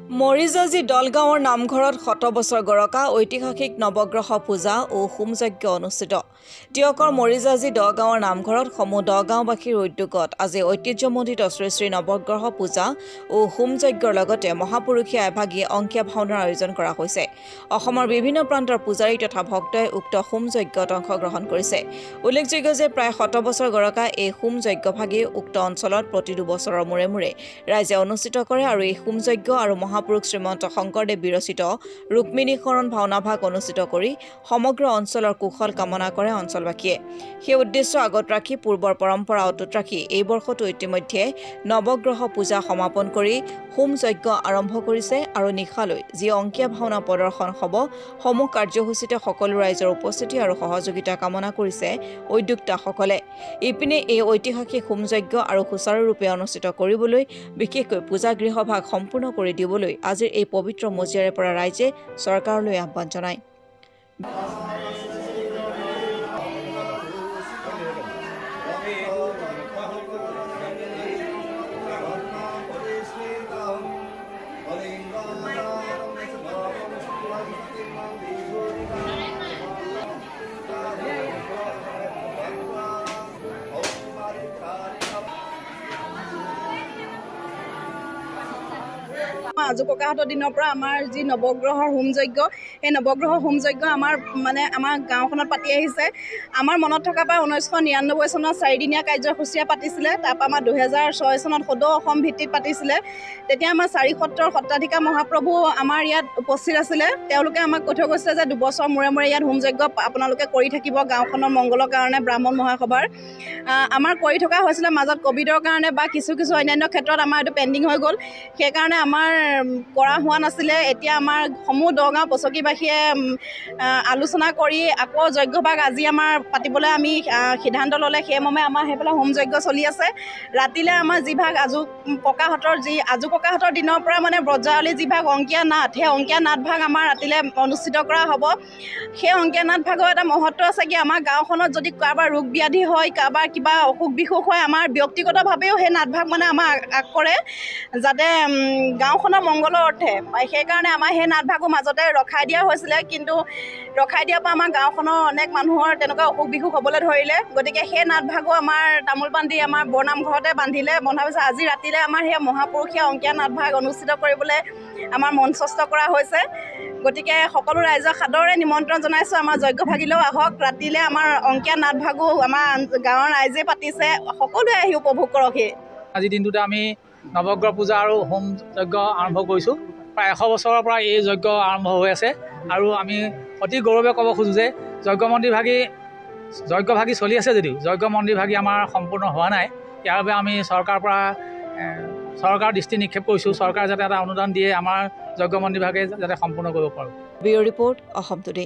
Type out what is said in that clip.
মৰিজাজি দলগাঁৱৰ নামঘৰত 100 বছৰ গৰকা ঐতিহাসিক নৱগ্ৰহ পূজা ও হোমযজ্ঞ অনুষ্ঠিত। টিয়কৰ মৰিজাজি দলগাঁৱৰ নামঘৰত সমূহ দলগাঁওবাসীৰ উদ্যোগত আজি ঐতিহ্যমণ্ডিত শ্ৰী শ্ৰী নৱগ্ৰহ পূজা ও হোমযজ্ঞৰ লগতে মহাপুৰুষীয়া এভাগী অংকীয়া ভাওনাৰ আয়োজন কৰা হৈছে। অসমৰ বিভিন্ন প্ৰান্তৰ পূজাৰী তথা ভক্তই উক্ত হোমযজ্ঞত অংশগ্ৰহণ কৰিছে। উল্লেখযোগ্য যে প্ৰায় 100 বছৰ গৰকা এই হোমযজ্ঞভাগী উক্ত অঞ্চলত প্ৰতি 2 বছৰৰ মূৰে মূৰে ৰাইজে অনুষ্ঠিত কৰে আৰু এই হোমযজ্ঞ আৰু মহাপুৰুষ শ্ৰীমন্ত শংকৰদেৱ বিৰচিত ৰুক্মিণী শৰণ ভাওনাভাগ অনুষ্ঠিত কৰি সমগ্ৰ অঞ্চলৰ কুশল কামনা কৰে অঞ্চলবাসীয়ে। সেই উদ্দেশ্য আগত ৰাখি পূৰ্বৰ পৰম্পৰা অটুট ৰাখি এই বৰ্ষতো ইতিমধ্যে নৱগ্ৰহ পূজা সমাপন কৰি হোমযজ্ঞ আৰম্ভ কৰিছে আৰু নিশালৈ যি অংকীয়া ভাওনা প্ৰদৰ্শন হ'ব সমূহ কাৰ্যসূচীতে সকলো ৰাইজৰ উপস্থিতি আৰু সহযোগিতা কামনা কৰিছে উদ্যোক্তাসকলে। ইপিনে এই ঐতিহাসিক হোমযজ্ঞ আৰু সুচাৰুৰূপে অনুষ্ঠিত কৰিবলৈ বিশেষকৈ পূজাগৃহভাগ সম্পূৰ্ণ কৰি দিবলৈ আজিৰ এই পবিত্ৰ মজিয়াৰে পৰা ৰাইজে চৰকাৰলৈ আহ্বান জনায়। আজু ককাহঁতৰ দিনৰ পৰা আমাৰ যি নৱগ্ৰহৰ হোমযজ্ঞ সেই নৱগ্ৰহ হোমযজ্ঞ আমাৰ গাঁওখনত পাতি আহিছে। আমাৰ মনত থকা পৰা 1999 চনত 4দিনীয়া কাৰ্যসূচীৰে পাতিছিলে। তাৰপৰা আমাৰ 2006 চনত সদৌ অসম ভিত্তিত পাতিছিলে। তেতিয়া আমাৰ 4 সত্ৰৰ সত্ৰাধিকাৰ মহাপ্ৰভু আমাৰ ইয়াত উপস্থিত আছিলে। তেওঁলোকে আমাক কৈ থৈ গৈছিলে যে 2 বছৰ মূৰে মূৰে ইয়াত হোমযজ্ঞ আপোনালোকে কৰি থাকিব গাঁওখনৰ মংগলৰ কাৰণে ব্ৰাহ্মণ মহাসভাৰ। আমাৰ কৰি থকা হৈছিলে মাজত ক'ভিডৰ কাৰণে বা কিছু অন্যান্য ক্ষেত্ৰত আমাৰ এইটো পেণ্ডিং হৈ গ'ল। সেইকাৰণে আমাৰ কৰা হোৱা নাছিলে। এতিয়া আমাৰ সমূহ দগাঁও পচকীবাসীয়ে আলোচনা কৰি আকৌ যজ্ঞভাগ আজি আমাৰ পাতিবলৈ আমি সিদ্ধান্ত ল'লে। সেইমৰ্মে আমাৰ সেইফালে হোমযজ্ঞ চলি আছে। ৰাতিলৈ আমাৰ যিভাগ আজু ককাহঁতৰ দিনৰ পৰা মানে ব্ৰজাৱলী যিভাগ অংকীয়া নাট, সেই অংকীয়া নাটভাগ আমাৰ ৰাতিলৈ অনুষ্ঠিত কৰা হ'ব। সেই অংকীয়া নাটভাগৰ এটা মহত্ব আছে কি আমাৰ গাঁওখনত যদি কাৰোবাৰ ৰোগ ব্যাধি হয়, কাৰোবাৰ কিবা অসুখ বিসুখ হয়, আমাৰ ব্যক্তিগতভাৱেও সেই নাটভাগ মানে আমাৰ কৰে যাতে গাঁওখনৰ মংগলৰ অৰ্থে। সেইকাৰণে আমাৰ সেই নাটভাগো মাজতে ৰখাই দিয়া হৈছিলে, কিন্তু ৰখাই দিয়াৰ পৰা আমাৰ গাঁওখনৰ অনেক মানুহৰ তেনেকুৱা অসুখ বিসুখ হ'বলৈ ধৰিলে। গতিকে সেই নাটভাগো আমাৰ তামোল পাণ দি আমাৰ বৰনামঘৰতে বন্ধা হৈছে। আজি ৰাতিলৈ আমাৰ সেই মহাপুৰুষীয়া অংকীয়া নাটভাগ অনুষ্ঠিত কৰিবলৈ আমাৰ মঞ্চস্থ কৰা হৈছে। গতিকে সকলো ৰাইজক সাদৰে নিমন্ত্ৰণ জনাইছোঁ, আমাৰ যজ্ঞভাগিলেও আহক। ৰাতিলৈ আমাৰ অংকীয়া নাটভাগো আমাৰ গাঁৱৰ ৰাইজে পাতিছে, সকলোৱে আহি উপভোগ কৰকহি। আজিৰ দিনটোতে আমি নৱগ্ৰহ পূজা আৰু হোম যজ্ঞ আৰম্ভ কৰিছোঁ। প্ৰায় 100 বছৰৰ পৰা এই যজ্ঞ আৰম্ভ হৈ আছে আৰু আমি অতি গৌৰৱে ক'ব খোজোঁ যে যজ্ঞভাগী চলি আছে যদিও যজ্ঞ মন্দিৰভাগী আমাৰ সম্পূৰ্ণ হোৱা নাই। ইয়াৰ বাবে আমি চৰকাৰৰ দৃষ্টি নিক্ষেপ কৰিছোঁ। চৰকাৰে যাতে এটা অনুদান দিয়ে আমাৰ যজ্ঞ মন্দিৰভাগে যাতে সম্পূৰ্ণ কৰিব পাৰোঁ। Bureau report Assam today.